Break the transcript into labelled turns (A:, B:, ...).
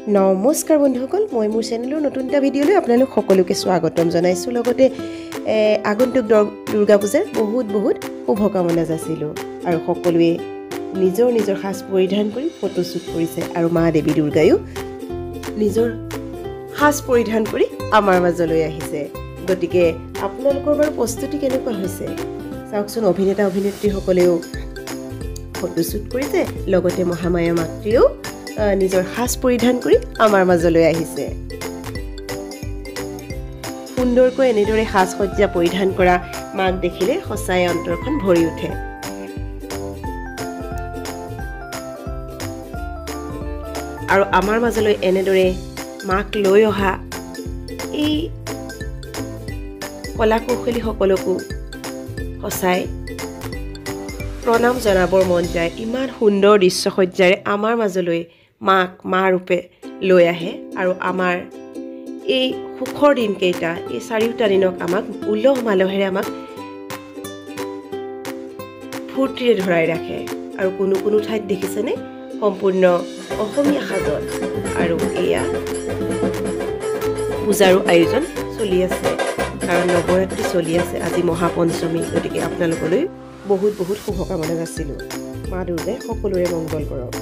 A: নমস্কাৰ বন্ধুসকল, মই মোৰ চেনেলৰ নতুন এটা ভিডিঅ'লৈ আপোনালোক সকলোকে স্বাগতম জনাইছোঁ। লগতে আগন্তুক দুৰ্গা পূজাৰ বহুত শুভকামনা যাচিলোঁ। আৰু সকলোৱে নিজৰ নিজৰ সাজ পৰিধান কৰি ফটোশ্বুট কৰিছে আৰু মা দেৱী দুৰ্গায়ো নিজৰ সাজ পৰিধান কৰি আমাৰ মাজলৈ আহিছে। গতিকে আপোনালোকৰ বাৰু প্ৰস্তুতি কেনেকুৱা হৈছে চাওকচোন। অভিনেতা অভিনেত্ৰীসকলেও ফটোশ্বুট কৰিছে, লগতে মহামায়া মাতৃয়েও নিজৰ সাজ পৰিধান কৰি আমাৰ মাজলৈ আহিছে। সুন্দৰকৈ এনেদৰে সাজ সজ্জা পৰিধান কৰা মাক দেখিলে সঁচাই অন্তৰখন ভৰি উঠে। আৰু আমাৰ মাজলৈ এনেদৰে মাক লৈ অহা এই কলা কৌশলীসকলকো সঁচাই প্ৰণাম জনাবৰ মন যায়। ইমান সুন্দৰ দৃশ্যসজ্জাৰে আমাৰ মাজলৈ মাক মা ৰূপে লৈ আহে আৰু আমাৰ এই সুখৰ দিনকেইটা, এই চাৰিওটা দিনক আমাক উলহ মালহেৰে আমাক ফূৰ্তিৰে ধৰাই ৰাখে। আৰু কোনো ঠাইত দেখিছেনে সম্পূৰ্ণ অসমীয়া সাজত আৰু এয়া পূজাৰো আয়োজন চলি আছে, কাৰণ নৱৰাত্ৰি চলি আছে, আজি মহাপঞ্চমী। গতিকে আপোনালোকলৈ বহুত শুভকামনা যাচিলোঁ। মা দুৰ্গাই সকলোৰে মংগল কৰক।